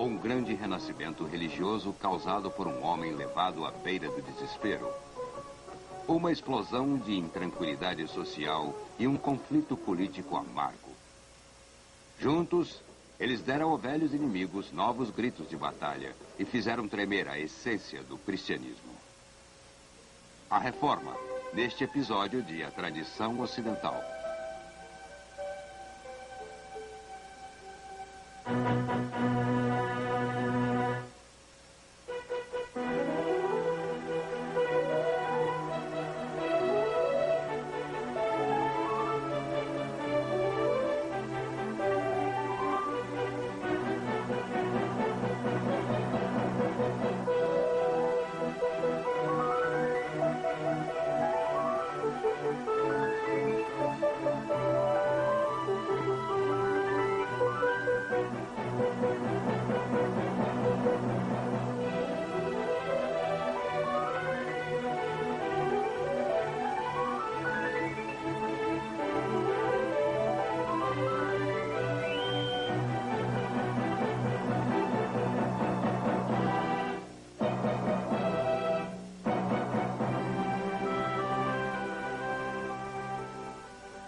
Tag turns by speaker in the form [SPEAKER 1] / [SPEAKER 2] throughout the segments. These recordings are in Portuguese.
[SPEAKER 1] ou um grande renascimento religioso causado por um homem levado à beira do desespero. Uma explosão de intranquilidade social e um conflito político amargo. Juntos, eles deram aos velhos inimigos novos gritos de batalha e fizeram tremer a essência do cristianismo. A Reforma, neste episódio de A Tradição Ocidental.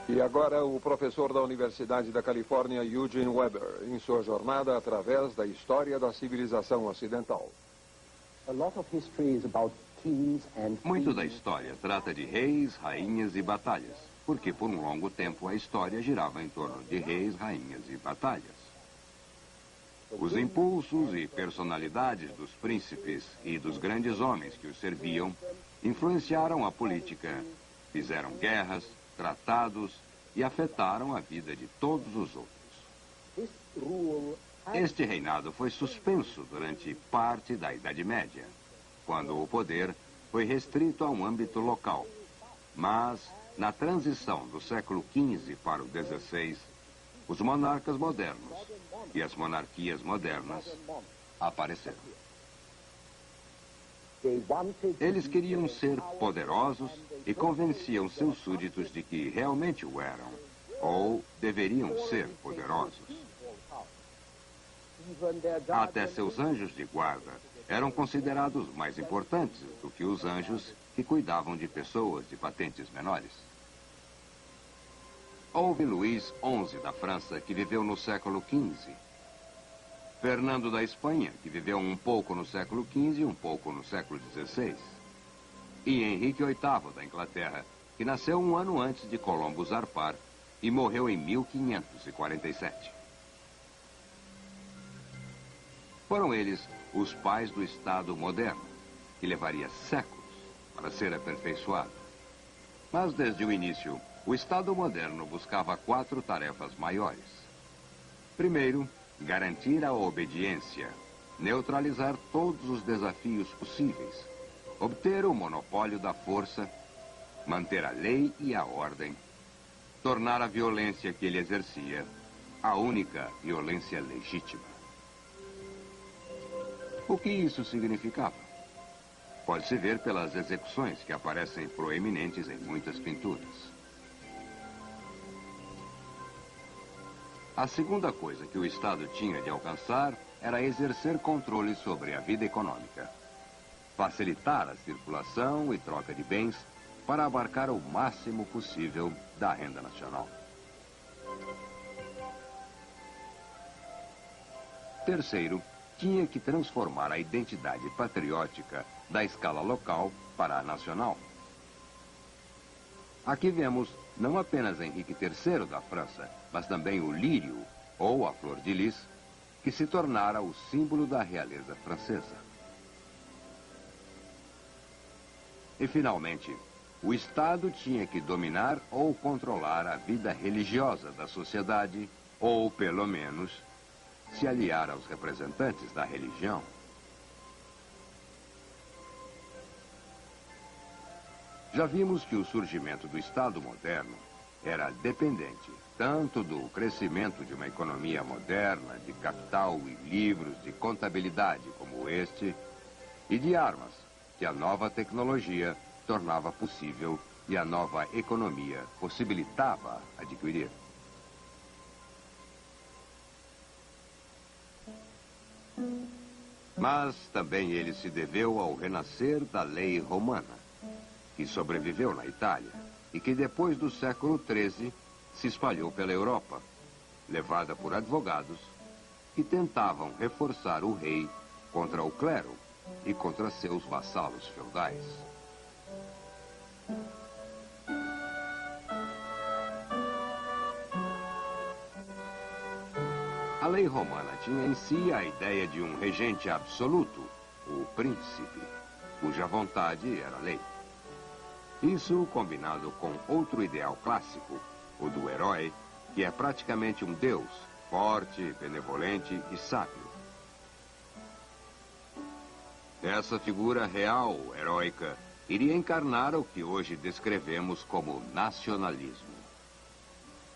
[SPEAKER 2] E agora o professor da Universidade da Califórnia, Eugene Weber, em sua jornada através da história da civilização ocidental.
[SPEAKER 1] Muito da história trata de reis, rainhas e batalhas, porque por um longo tempo a história girava em torno de reis, rainhas e batalhas. Os impulsos e personalidades dos príncipes e dos grandes homens que os serviam influenciaram a política, fizeram guerras, tratados e afetaram a vida de todos os outros. Este reinado foi suspenso durante parte da Idade Média, quando o poder foi restrito a um âmbito local. Mas, na transição do século XV para o XVI, os monarcas modernos e as monarquias modernas apareceram. Eles queriam ser poderosos e convenciam seus súditos de que realmente o eram, ou deveriam ser poderosos. Até seus anjos de guarda eram considerados mais importantes do que os anjos que cuidavam de pessoas de patentes menores. Houve Luís XI da França, que viveu no século XV. Fernando da Espanha, que viveu um pouco no século XV e um pouco no século XVI. E Henrique VIII da Inglaterra, que nasceu um ano antes de Colombo zarpar e morreu em 1547. Foram eles os pais do Estado moderno, que levaria séculos para ser aperfeiçoado. Mas desde o início, o Estado moderno buscava 4 tarefas maiores. Primeiro, garantir a obediência, neutralizar todos os desafios possíveis, obter o monopólio da força, manter a lei e a ordem, tornar a violência que ele exercia a única violência legítima. O que isso significava? Pode-se ver pelas execuções que aparecem proeminentes em muitas pinturas. A segunda coisa que o Estado tinha de alcançar era exercer controle sobre a vida econômica. Facilitar a circulação e troca de bens para abarcar o máximo possível da renda nacional. Terceiro, tinha que transformar a identidade patriótica da escala local para a nacional. Aqui vemos não apenas Henrique III da França, mas também o lírio, ou a flor de lis, que se tornara o símbolo da realeza francesa. E, finalmente, o Estado tinha que dominar ou controlar a vida religiosa da sociedade, ou, pelo menos, se aliar aos representantes da religião. Já vimos que o surgimento do Estado moderno era dependente tanto do crescimento de uma economia moderna, de capital e livros de contabilidade como este, e de armas, que a nova tecnologia tornava possível e a nova economia possibilitava adquirir. Mas também ele se deveu ao renascer da lei romana, que sobreviveu na Itália e que depois do século XIII se espalhou pela Europa, levada por advogados que tentavam reforçar o rei contra o clero e contra seus vassalos feudais. A lei romana tinha em si a ideia de um regente absoluto, o príncipe, cuja vontade era lei. Isso combinado com outro ideal clássico, o do herói, que é praticamente um deus, forte, benevolente e sábio. Essa figura real, heróica, iria encarnar o que hoje descrevemos como nacionalismo.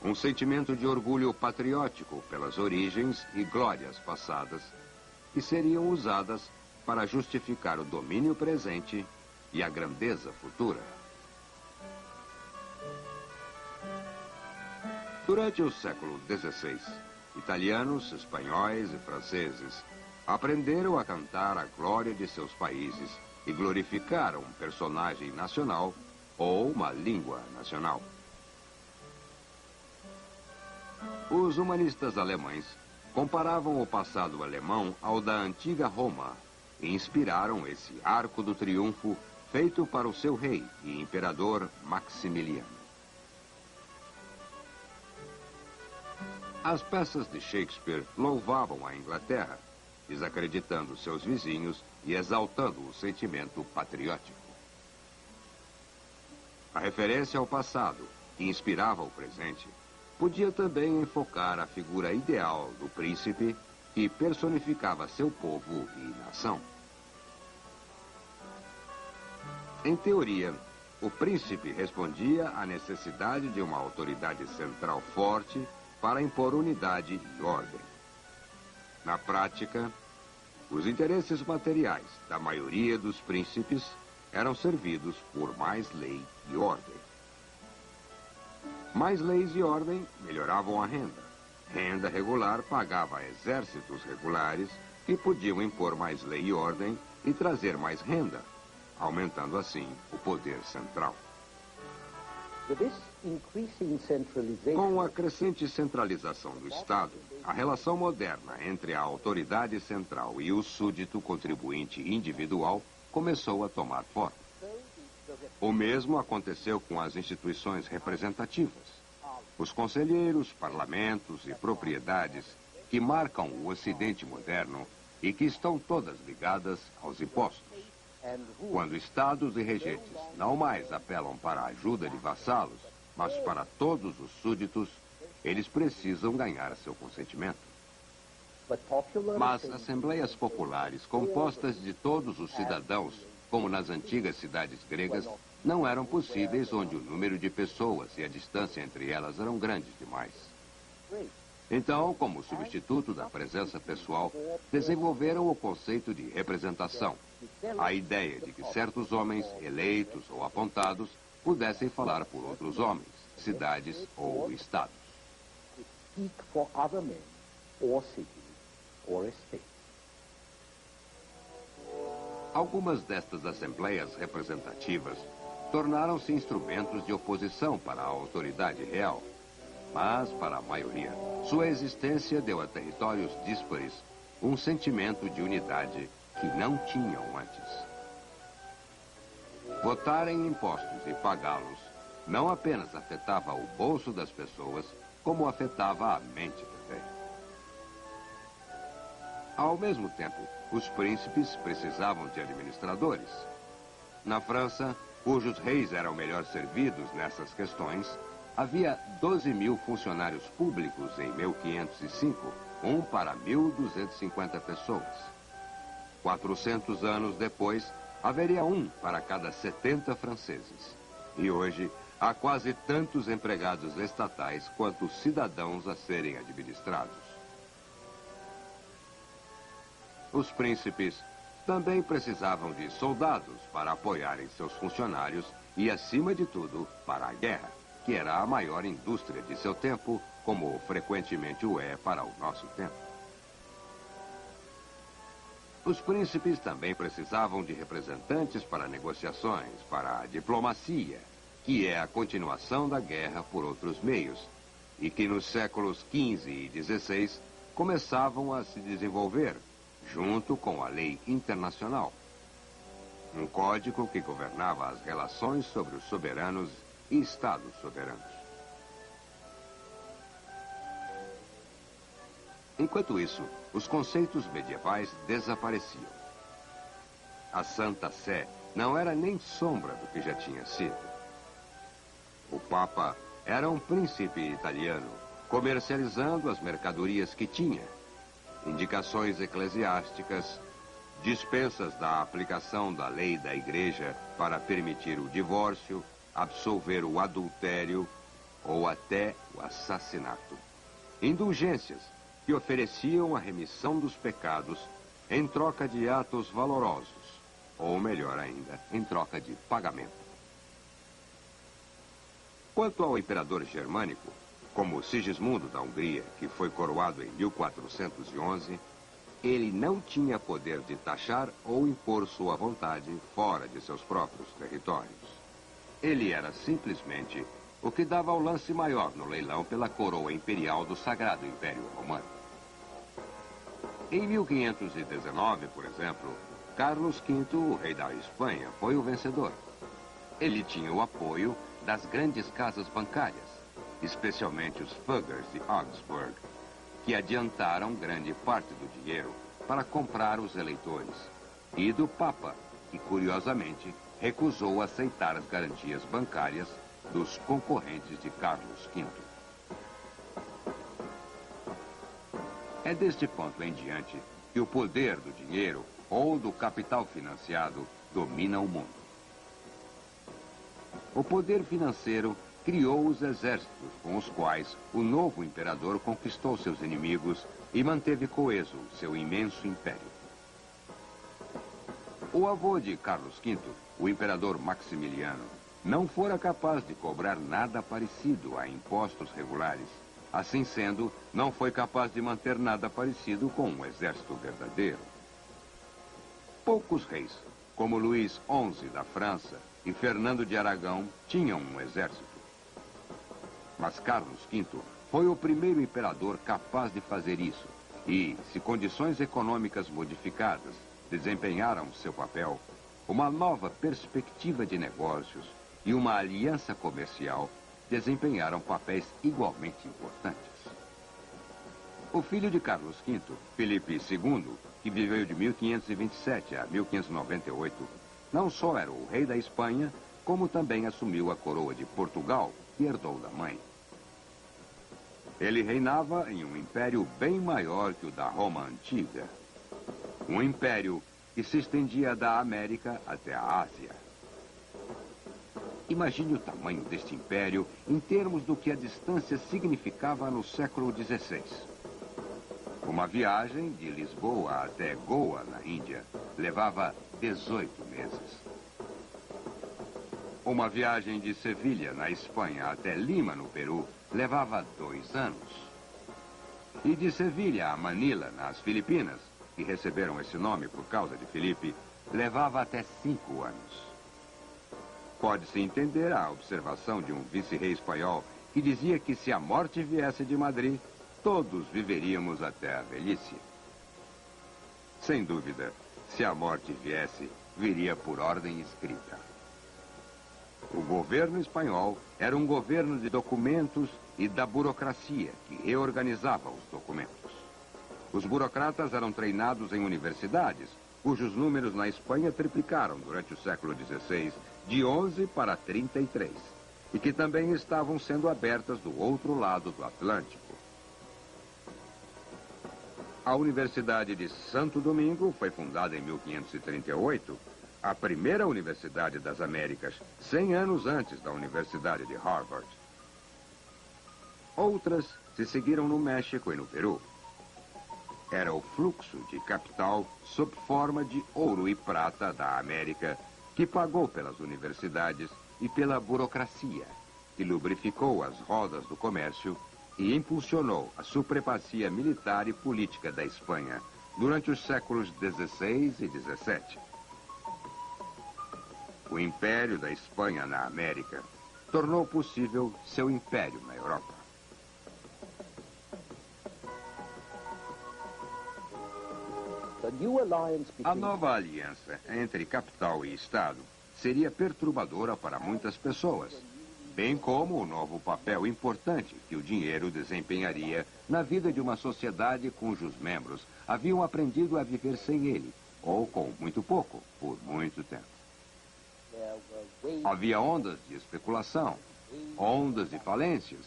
[SPEAKER 1] Um sentimento de orgulho patriótico pelas origens e glórias passadas, que seriam usadas para justificar o domínio presente e a grandeza futura. Durante o século XVI, italianos, espanhóis e franceses aprenderam a cantar a glória de seus países e glorificaram um personagem nacional ou uma língua nacional. Os humanistas alemães comparavam o passado alemão ao da antiga Roma e inspiraram esse arco do triunfo feito para o seu rei e imperador Maximiliano. As peças de Shakespeare louvavam a Inglaterra, desacreditando seus vizinhos e exaltando o sentimento patriótico. A referência ao passado, que inspirava o presente, podia também enfocar a figura ideal do príncipe que personificava seu povo e nação. Em teoria, o príncipe respondia à necessidade de uma autoridade central forte para impor unidade e ordem. Na prática, os interesses materiais da maioria dos príncipes eram servidos por mais lei e ordem. Mais leis e ordem melhoravam a renda. Renda regular pagava exércitos regulares que podiam impor mais lei e ordem e trazer mais renda, aumentando assim o poder central. Com a crescente centralização do Estado, a relação moderna entre a autoridade central e o súdito contribuinte individual começou a tomar forma. O mesmo aconteceu com as instituições representativas. Os conselheiros, parlamentos e propriedades que marcam o Ocidente moderno e que estão todas ligadas aos impostos. Quando estados e regentes não mais apelam para a ajuda de vassalos, mas para todos os súditos, eles precisam ganhar seu consentimento. Mas assembleias populares compostas de todos os cidadãos, como nas antigas cidades gregas, não eram possíveis onde o número de pessoas e a distância entre elas eram grandes demais. Então, como substituto da presença pessoal, desenvolveram o conceito de representação, a ideia de que certos homens, eleitos ou apontados, pudessem falar por outros homens, cidades ou estados. Algumas destas assembleias representativas tornaram-se instrumentos de oposição para a autoridade real. Mas, para a maioria, sua existência deu a territórios díspares um sentimento de unidade que não tinham antes. Votar em impostos e pagá-los não apenas afetava o bolso das pessoas, como afetava a mente também. Ao mesmo tempo, os príncipes precisavam de administradores. Na França, cujos reis eram melhor servidos nessas questões, havia 12.000 funcionários públicos em 1505, um para 1.250 pessoas. 400 anos depois, haveria um para cada 70 franceses. E hoje, há quase tantos empregados estatais quanto cidadãos a serem administrados. Os príncipes também precisavam de soldados para apoiarem seus funcionários e, acima de tudo, para a guerra, que era a maior indústria de seu tempo, como frequentemente o é para o nosso tempo. Os príncipes também precisavam de representantes para negociações, para a diplomacia, que é a continuação da guerra por outros meios, e que nos séculos XV e XVI começavam a se desenvolver, junto com a lei internacional. Um código que governava as relações sobre os soberanos e estados soberanos. Enquanto isso, os conceitos medievais desapareciam. A Santa Sé não era nem sombra do que já tinha sido. O Papa era um príncipe italiano, comercializando as mercadorias que tinha, indicações eclesiásticas, dispensas da aplicação da lei da Igreja para permitir o divórcio, absolver o adultério ou até o assassinato. Indulgências que ofereciam a remissão dos pecados em troca de atos valorosos, ou melhor ainda, em troca de pagamento. Quanto ao imperador germânico, como Sigismundo da Hungria, que foi coroado em 1411, ele não tinha poder de taxar ou impor sua vontade fora de seus próprios territórios. Ele era simplesmente o que dava o lance maior no leilão pela coroa imperial do Sagrado Império Romano. Em 1519, por exemplo, Carlos V, o rei da Espanha, foi o vencedor. Ele tinha o apoio das grandes casas bancárias, especialmente os Fuggers de Augsburg, que adiantaram grande parte do dinheiro para comprar os eleitores, e do Papa, que, curiosamente, recusou aceitar as garantias bancárias dos concorrentes de Carlos V. É deste ponto em diante que o poder do dinheiro ou do capital financiado domina o mundo. O poder financeiro criou os exércitos com os quais o novo imperador conquistou seus inimigos e manteve coeso seu imenso império. O avô de Carlos V, o imperador Maximiliano, não fora capaz de cobrar nada parecido a impostos regulares. Assim sendo, não foi capaz de manter nada parecido com um exército verdadeiro. Poucos reis, como Luís XI da França e Fernando de Aragão, tinham um exército. Mas Carlos V foi o primeiro imperador capaz de fazer isso. E, se condições econômicas modificadas desempenharam seu papel, uma nova perspectiva de negócios e uma aliança comercial desempenharam papéis igualmente importantes. O filho de Carlos V, Felipe II, que viveu de 1527 a 1598, não só era o rei da Espanha, como também assumiu a coroa de Portugal, que herdou da mãe. Ele reinava em um império bem maior que o da Roma antiga. Um império que se estendia da América até a Ásia. Imagine o tamanho deste império em termos do que a distância significava no século XVI. Uma viagem de Lisboa até Goa, na Índia, levava 18 meses. Uma viagem de Sevilha, na Espanha, até Lima, no Peru, levava 2 anos. E de Sevilha a Manila, nas Filipinas, que receberam esse nome por causa de Felipe, levava até 5 anos. Pode-se entender a observação de um vice-rei espanhol que dizia que se a morte viesse de Madrid, todos viveríamos até a velhice. Sem dúvida, se a morte viesse, viria por ordem escrita. O governo espanhol era um governo de documentos e da burocracia, que reorganizava os documentos. Os burocratas eram treinados em universidades, cujos números na Espanha triplicaram durante o século XVI, de 11 para 33, e que também estavam sendo abertas do outro lado do Atlântico. A Universidade de Santo Domingo foi fundada em 1538, a primeira universidade das Américas, 100 anos antes da Universidade de Harvard. Outras se seguiram no México e no Peru. Era o fluxo de capital sob forma de ouro e prata da América que pagou pelas universidades e pela burocracia, que lubrificou as rodas do comércio e impulsionou a supremacia militar e política da Espanha durante os séculos XVI e XVII. O Império da Espanha na América tornou possível seu império na Europa. A nova aliança entre capital e Estado seria perturbadora para muitas pessoas, bem como o novo papel importante que o dinheiro desempenharia na vida de uma sociedade cujos membros haviam aprendido a viver sem ele, ou com muito pouco, por muito tempo. Havia ondas de especulação, ondas de falências,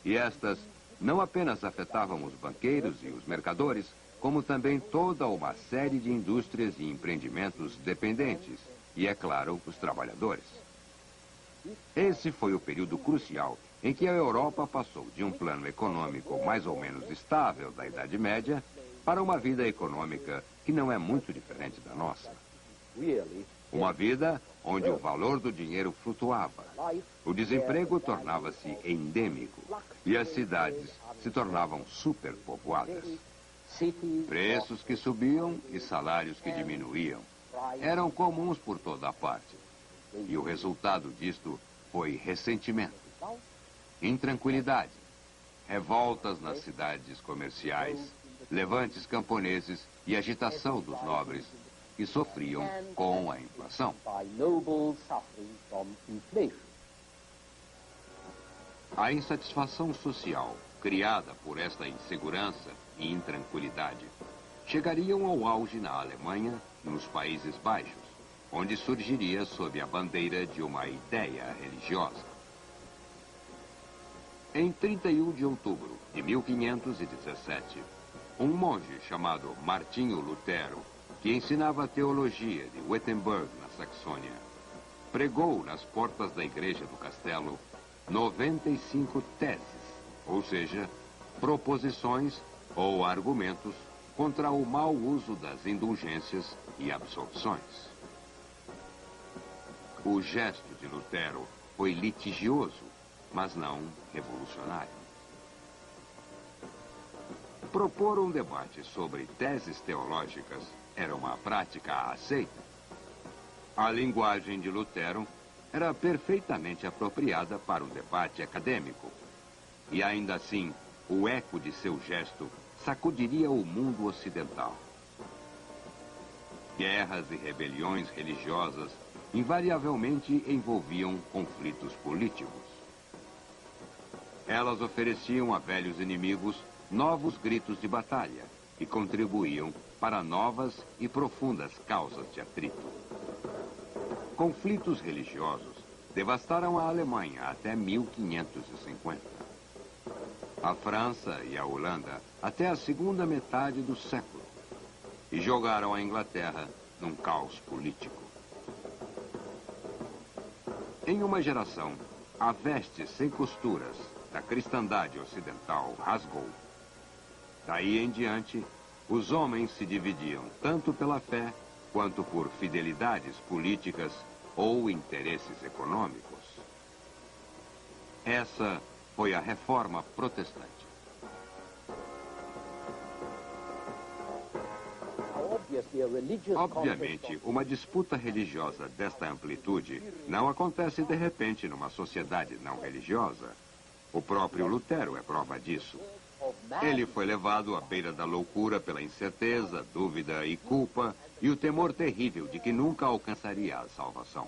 [SPEAKER 1] e estas não apenas afetavam os banqueiros e os mercadores, como também toda uma série de indústrias e empreendimentos dependentes, e, é claro, os trabalhadores. Esse foi o período crucial em que a Europa passou de um plano econômico mais ou menos estável da Idade Média para uma vida econômica que não é muito diferente da nossa. Uma vida onde o valor do dinheiro flutuava, o desemprego tornava-se endêmico e as cidades se tornavam superpovoadas. Preços que subiam e salários que diminuíam eram comuns por toda a parte. E o resultado disto foi ressentimento, intranquilidade, revoltas nas cidades comerciais, levantes camponeses e agitação dos nobres que sofriam com a inflação. A insatisfação social criada por esta insegurança e intranquilidade chegariam ao auge na Alemanha e nos Países Baixos, onde surgiria sob a bandeira de uma ideia religiosa. Em 31 de outubro de 1517, um monge chamado Martinho Lutero, que ensinava teologia de Wittenberg, na Saxônia, pregou nas portas da igreja do castelo 95 teses, ou seja, proposições ou argumentos contra o mau uso das indulgências e absolvições. O gesto de Lutero foi litigioso, mas não revolucionário. Propor um debate sobre teses teológicas era uma prática aceita. A linguagem de Lutero era perfeitamente apropriada para um debate acadêmico. E ainda assim, o eco de seu gesto sacudiria o mundo ocidental. Guerras e rebeliões religiosas invariavelmente envolviam conflitos políticos. Elas ofereciam a velhos inimigos novos gritos de batalha e contribuíam para novas e profundas causas de atrito. Conflitos religiosos devastaram a Alemanha até 1550. A França e a Holanda até a segunda metade do século, e jogaram a Inglaterra num caos político. Em uma geração, a veste sem costuras da cristandade ocidental rasgou. Daí em diante, os homens se dividiam tanto pela fé quanto por fidelidades políticas ou interesses econômicos. Essa foi a Reforma Protestante. Obviamente, uma disputa religiosa desta amplitude não acontece de repente numa sociedade não religiosa. O próprio Lutero é prova disso. Ele foi levado à beira da loucura pela incerteza, dúvida e culpa e o temor terrível de que nunca alcançaria a salvação.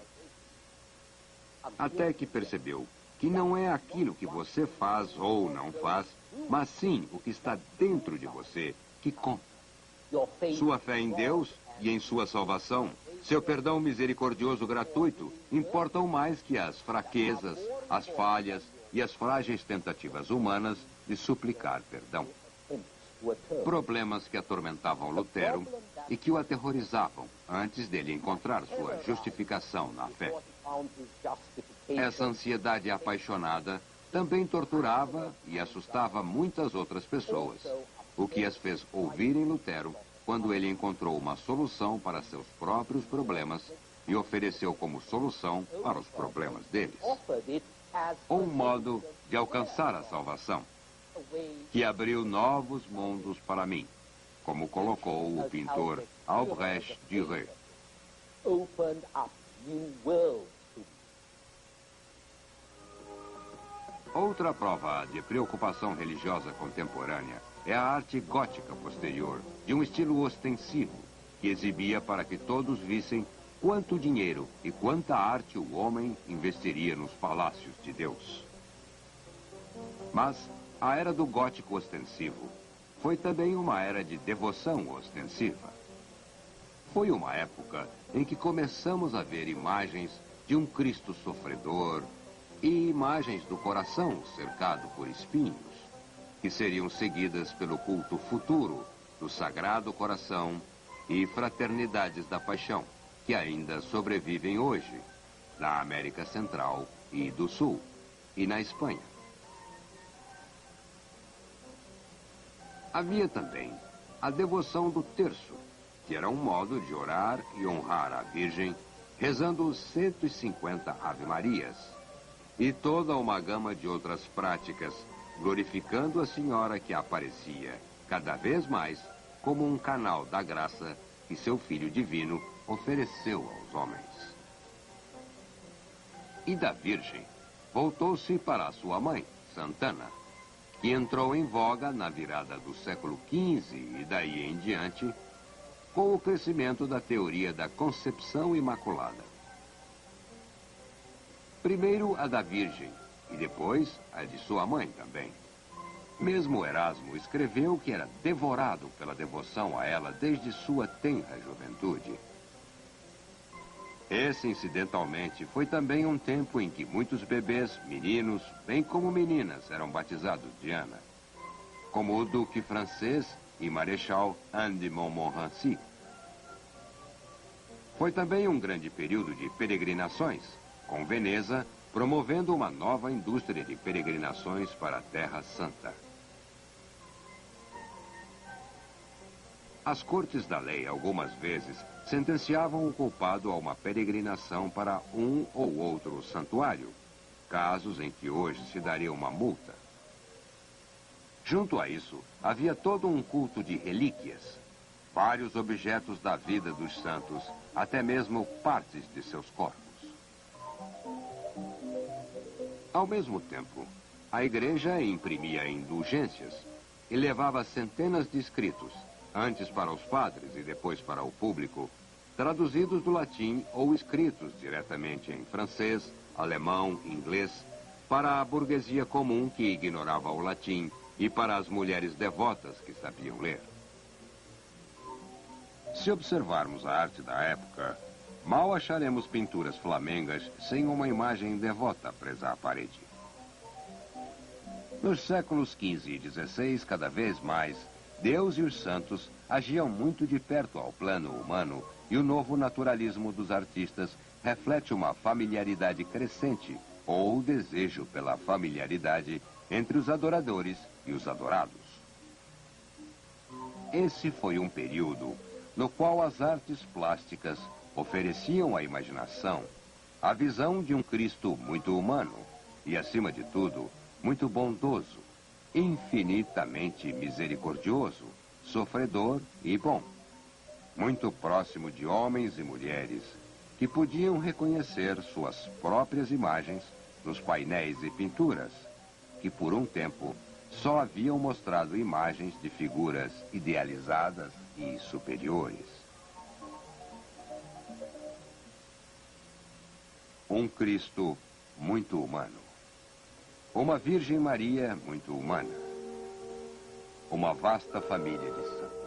[SPEAKER 1] Até que percebeu que não é aquilo que você faz ou não faz, mas sim o que está dentro de você que conta. Sua fé em Deus e em sua salvação, seu perdão misericordioso gratuito, importam mais que as fraquezas, as falhas e as frágeis tentativas humanas de suplicar perdão. Problemas que atormentavam Lutero e que o aterrorizavam antes dele encontrar sua justificação na fé. Essa ansiedade apaixonada também torturava e assustava muitas outras pessoas, o que as fez ouvirem Lutero quando ele encontrou uma solução para seus próprios problemas e ofereceu como solução para os problemas deles. Um modo de alcançar a salvação, que abriu novos mundos para mim, como colocou o pintor Albrecht Dürer. Outra prova de preocupação religiosa contemporânea é a arte gótica posterior, de um estilo ostensivo, que exibia para que todos vissem quanto dinheiro e quanta arte o homem investiria nos palácios de Deus. Mas a era do gótico ostensivo foi também uma era de devoção ostensiva. Foi uma época em que começamos a ver imagens de um Cristo sofredor e imagens do coração cercado por espinhos, que seriam seguidas pelo culto futuro do Sagrado Coração e fraternidades da paixão, que ainda sobrevivem hoje na América Central e do Sul e na Espanha. Havia também a devoção do terço, que era um modo de orar e honrar a Virgem, rezando os 150 Ave-Marias, e toda uma gama de outras práticas, glorificando a Senhora que aparecia, cada vez mais, como um canal da graça que seu Filho Divino ofereceu aos homens. E da Virgem, voltou-se para a sua mãe, Santana, que entrou em voga na virada do século XV e daí em diante, com o crescimento da teoria da concepção imaculada. Primeiro a da Virgem, e depois a de sua mãe também. Mesmo Erasmo escreveu que era devorado pela devoção a ela desde sua tenra juventude. Esse, incidentalmente, foi também um tempo em que muitos bebês, meninos, bem como meninas, eram batizados de Ana, como o duque francês e marechal Anne de Montmorency. Foi também um grande período de peregrinações, com Veneza promovendo uma nova indústria de peregrinações para a Terra Santa. As cortes da lei, algumas vezes, sentenciavam o culpado a uma peregrinação para um ou outro santuário, casos em que hoje se daria uma multa. Junto a isso, havia todo um culto de relíquias, vários objetos da vida dos santos, até mesmo partes de seus corpos. Ao mesmo tempo, a igreja imprimia indulgências e levava centenas de escritos, antes para os padres e depois para o público, traduzidos do latim ou escritos diretamente em francês, alemão, inglês, para a burguesia comum que ignorava o latim e para as mulheres devotas que sabiam ler. Se observarmos a arte da época, mal acharemos pinturas flamengas sem uma imagem devota presa à parede. Nos séculos XV e XVI, cada vez mais, Deus e os santos agiam muito de perto ao plano humano e o novo naturalismo dos artistas reflete uma familiaridade crescente ou desejo pela familiaridade entre os adoradores e os adorados. Esse foi um período no qual as artes plásticas ofereciam à imaginação a visão de um Cristo muito humano e, acima de tudo, muito bondoso, infinitamente misericordioso, sofredor e bom, muito próximo de homens e mulheres que podiam reconhecer suas próprias imagens nos painéis e pinturas, que por um tempo só haviam mostrado imagens de figuras idealizadas e superiores. Um Cristo muito humano. Uma Virgem Maria muito humana. Uma vasta família de santos.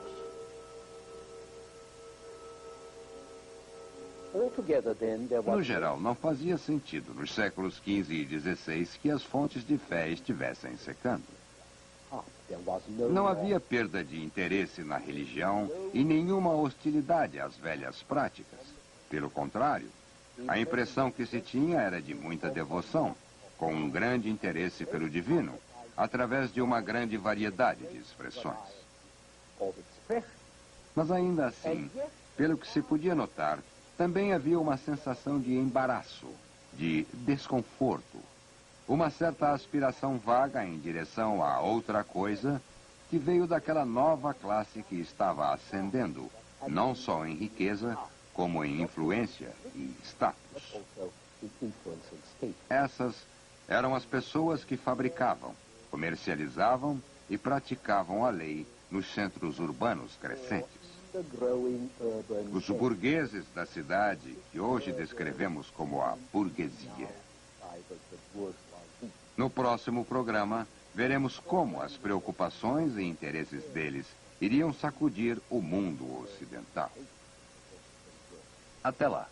[SPEAKER 1] No geral, não fazia sentido nos séculos XV e XVI que as fontes de fé estivessem secando. Não havia perda de interesse na religião e nenhuma hostilidade às velhas práticas. Pelo contrário, a impressão que se tinha era de muita devoção, com um grande interesse pelo divino, através de uma grande variedade de expressões. Mas ainda assim, pelo que se podia notar, também havia uma sensação de embaraço, de desconforto, uma certa aspiração vaga em direção a outra coisa que veio daquela nova classe que estava ascendendo, não só em riqueza, como em influência e status. Essas eram as pessoas que fabricavam, comercializavam e praticavam a lei nos centros urbanos crescentes. Os burgueses da cidade, que hoje descrevemos como a burguesia. No próximo programa, veremos como as preocupações e interesses deles iriam sacudir o mundo ocidental.
[SPEAKER 3] Até lá.